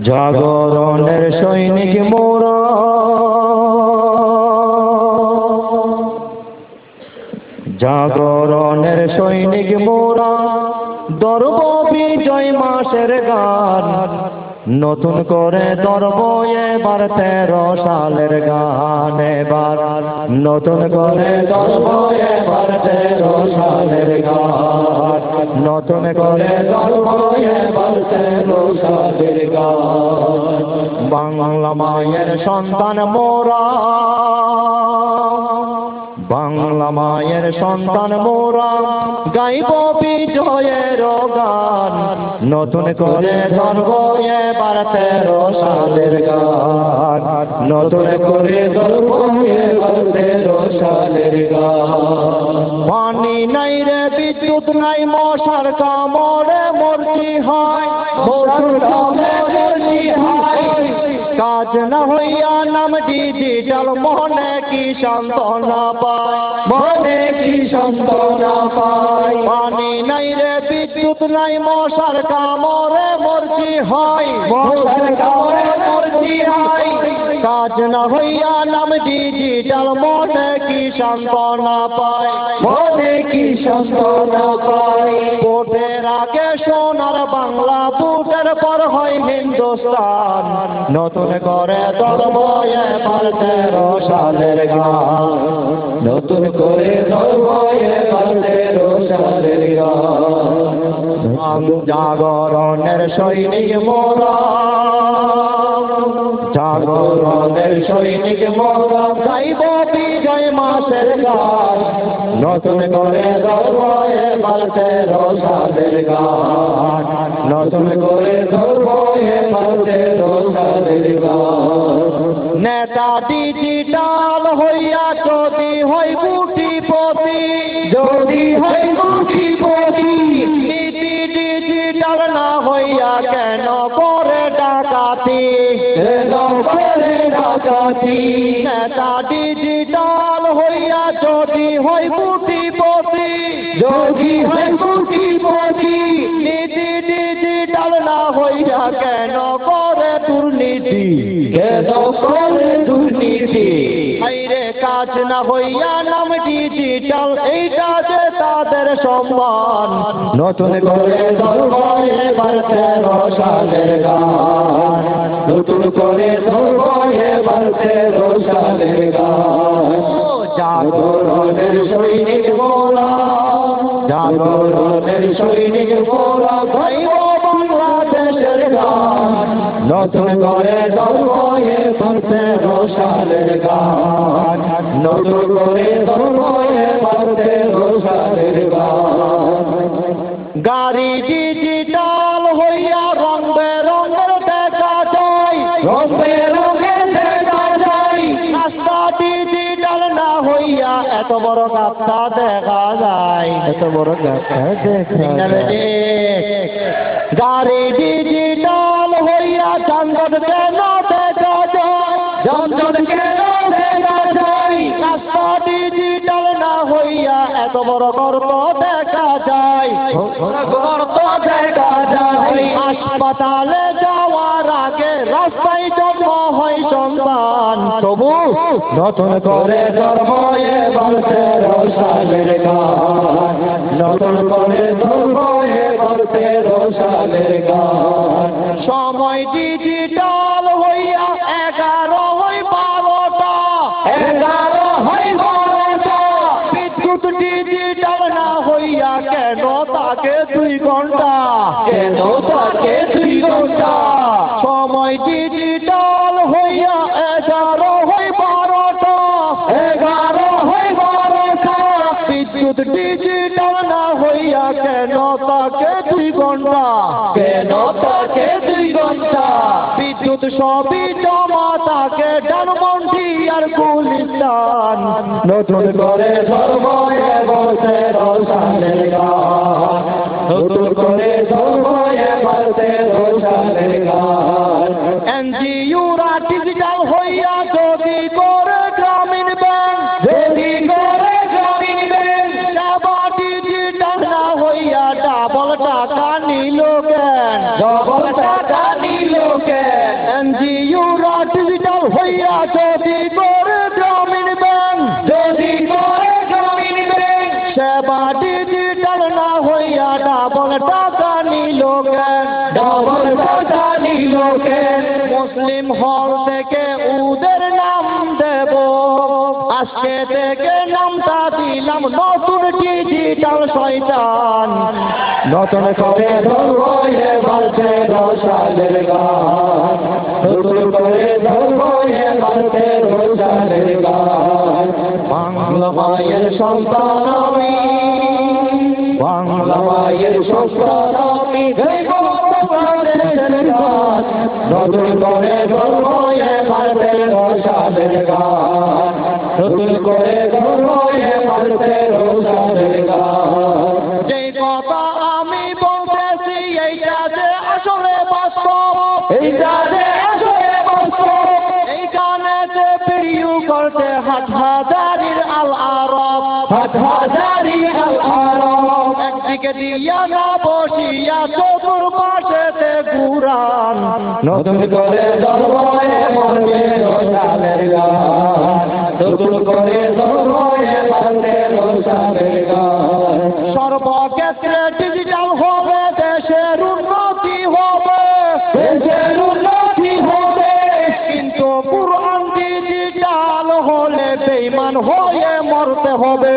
জাগরণের সৈনিক মোরা, জাগরণের সৈনিক মোরা, দরব বিজয় মাসের গান, নতুন করে দরব এবার 13 সালের গান, এবার নতুন করে দরব এবার 13 সালের গান, নতুন করে দরব এবার 13 সালের গান। বাংলা মায়ের সন্তান মোরা, বাংলা মায়ের সন্তান মোরা, গাইব বিজয়ের গান, নতুন করে ধরব এবার 13 সালের গান, নতুন করে ধরব এবার 13 সালের গান। পানি নাই রে বিদ্যুৎ নাই, মশার কামড়ে মরছি হয়, মশার কামড়ে মরছি হয়, কাজ না হইয়া নাম ডিজিটাল, মনে কি সান্ত্বনা পায়, মনে কি সান্ত্বনা পায়। পানি নাই রে বিদ্যুৎ নাই, মশার কামড়ে মরছি হয়, মশার কামড়ে মরছি হয়, কাজ না হইয়া নাম ডিজিটাল, মনে কি সান্ত্বনা পায়, মনে কি সান্ত্বনা পায়। ভোটের আগে সোনার বাংলা, ভোটের পর হয় হিন্দুস্তান, নতুন করে ধরব এবার 13 সালের গান, নতুন করে ধরব এবার 13 সালের গান। জাগরণের সৈনিক মোরা, জাগরণের সৈনিক মোরা, গাইব বিজয় মাসের গান, নতুন করে ধরব এবার 13 সালের গান, নতুন করে ধরব এবার 13 সালের গান। নেতা ডিজিটাল হইয়া যদি হয় কোটিপতি, যদি হয় কোটিপতি, নীতি ডিজিটাল না হইয়া কেন করে ডাকাতি, কেন করে ডাকাতি। নেতা ডিজিটাল হইয়া যদি হয় কোটিপতি, যদি হয় কোটিপতি, নীতি ডিজিটাল না হইয়া কেন করে দুর্নীতি, কেন করে দুর্নীতি। আইরে কাজ না হইয়া নাম ডিজিটাল, এইটা যে তাদের সম্মান, নতুন করে ধরব এবার 13 সালের গান, নতুন করে ধরব এবার 13 সালের গান। জাগরণের সৈনিক মোরা, জাগরণের সৈনিক মোরা, গাইব বাংলাদেশের গান, নতুন করে ধরব এবার 13 সালের গান, নতুন করে ধরব এবার 13 সালের গান। গাড়ি ডিজিটাল হইয়া রং বেরঙের দেখা যায়, রং বেরঙের দেখা যায়, রাস্তা ডিজিটাল না হইয়া এত বড় গাছটা দেখা যায়, এত বড় গাছটা দেখা যায়। গাড়ি ডিজিটাল হইয়া যানজট কেন দেখা যায়, যানজট কেন দেখা যায়, রাস্তা ডিজিটাল না হইয়া এত বড় গর্ত দেখা যায়, গর্ত দেখা যায়। হাসপাতালে যাওয়ার আগে রাস্তায় জন্ম হয় সন্তান, তবু নতুন করে ধরব এবার 13 সালের গান, নতুন করে ধরব এবার 13 সালের গান। সময় ডিজিটাল হইয়া 11 হয় 12টা, 11 হয় 12টা, বিদ্যুৎ ডিজিটাল না হইয়া কেন তাকে 2 ঘন্টা, কেন তাকে 2 ঘন্টা। সময় ডিজিটাল হইয়া 11 হয় 12টা, 11 হয় 12টা, বিদ্যুৎ ডিজিটাল না হইয়া কেন তাকে 2 ঘন্টা, কেন তাকে 2 ঘন্টা। বিদ্যুৎ সবই জমা তাকে ডানমন্ডি আর গুলিস্তান, নতুন করে ধরব এবার 13 সালের গান, নতুন করে ধরব এবার 13 সালের গান। এনজিওরা ডিজিটাল হইয়া যদি করে গ্রামীণ ব্যাংক, যদি করে গ্রামীণ ব্যাংক, সেবা ডিজিটাল না হইয়া ডাবল টাকা নিল কেন, ডাবল বাধা নিল কেন মুসলিম হল থেকে ওদের নাম দেব আজকে থেকে নামটা দিলাম নতুন ডিজিটাল শয়তান নতুন করে ধরবো এবারতে রসালের গান নতুন করে ধরবো এবারতে রসালের গান বাংলা মায়ের সন্তান আমি বাংলা মায়ের সন্তান আমি নতুন করে ধরবো এবারতে রসালের গান নতুন করে ধরবো এবারতে রসালের গান যেই কথা আমি বলতেছি এইটা যে আসলে বাস্তব এইটা যে আসলে বাস্তব এই গানেতে প্রিয় করতে হাজারির আল আরব হাজারি আল আরব একদিকে দিয়া না বসিয়া চতুর্পাশেতে ঘুরান নতুন করে ধরবো এবারতে রসালের গান নতুন করে ধরবো এবারতে রসালের গান সর্বক্ষেত্রে ডিজিটাল হবে দেশের উন্নতি হবে দেশের উন্নতি হবে কিন্তু কুরআন ডিজিটাল হলে বেঈমান হয়ে মরতে হবে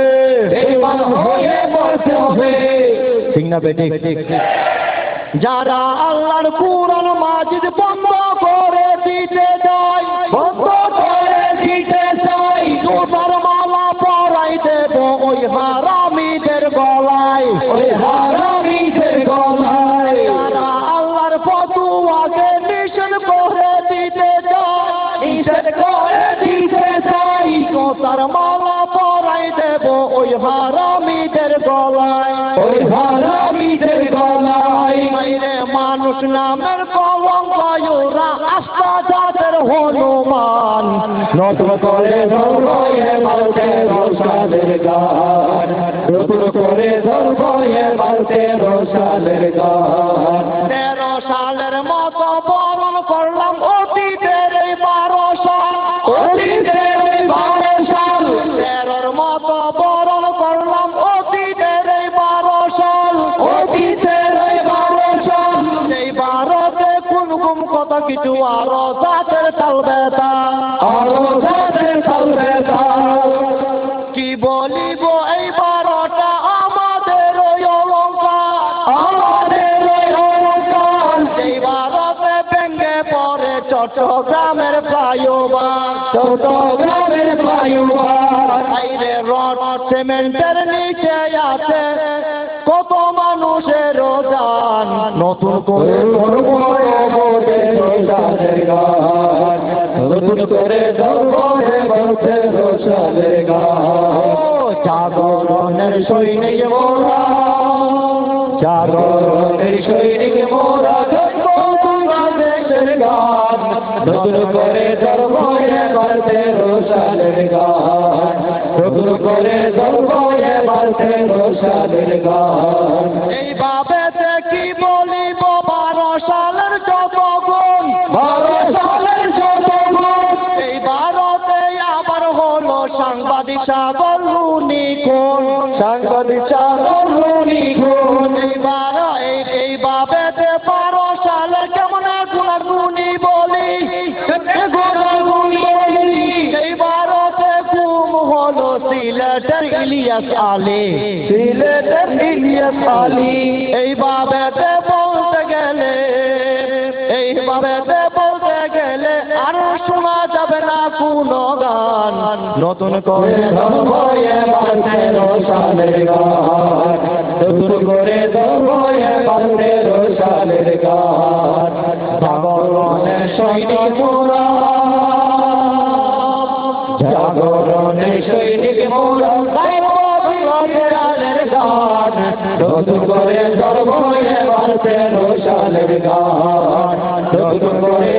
বেঈমান হয়ে মরতে হবে ঠিক না বেঠিক যারা আল্লাহর কুরআন মাজিদ বন্ধ করে দিতে চায় বন্ধ করে দিতে চায় তোমার মালা পরাই দেব ওই হারামীদের গলায় ওই হারামীদের গলায় যারা আল্লাহর ফতোয়াকে নিষেধ করে দিতে চায় নিষেধ করে দিতে চায় তোমার মালা পরাই দেব ওই হারামীদের গলায় ওই হারামীদের গলায় মাইরে মানুষ নামের কলঙ্ক ওরা আস্থা যাদের হনুমান নতুন করে ধরবো এবারতে রসালের গান নতুন করে ধরবো এবারতে রসালের গান 13 সালের মতো বরণ করলাম অতীতের এই 12 সাল অতীতের এই 12 সাল 13 মতো বরণ করলাম অতীতের এই 12 সাল অতীতের এই 12 সাল এই 12তে কোন গুম কত কিছু আরো জাতের তাল বেতা আরো জাতের তাল বেতা কি বলিব এই 12টা আমাদের ওই অলঙ্কার আমাদের ওই অলঙ্কার এই 12তে ভেঙে পড়ে চট্টগ্রামের ফ্লাইওভার চট্টগ্রামের ফ্লাইওভার আইরে রড সিমেন্টের নিচে আছে কত মানুষের জান নতুন করে ধরবো রসালের গান নতুন করে ধরবো এবারতে রসালের গান জাগরণের সৈনিক মোরা জাগরণের সৈনিক মোরা বাংলাদেশের গান নতুন করে ধরবো এবারতে রসালের গান নতুন করে ধরবো এবারতে রসালের গান এইভাবে কি বলিব 12 সালের যত গুণ 12 সালের যত গুণ এই 12তে আবার হলো সাংবাদিক সাগর রুনি খুন সাংবাদিক সাগর রুনি খুন এইভাবে 12 সালের কেমন গুণাগুণি বলি গুণাগুণি বলি এই 12তে গুম হলো সিলেটের ইলিয়াস আলী সিলেটের ইলিয়াস আলী এইভাবে বলতে গেলে আর শোনা যাবে না কোনো গান নতুন করে ধরবো এবারতে রসালের গান নতুন করে ধরবো এবারতে রসালের গান জাগরণের সৈনিক মোরা জাগরণের সৈনিক মোরা নতুন করে ধরবো এবারতে রসালের গান নতুন করে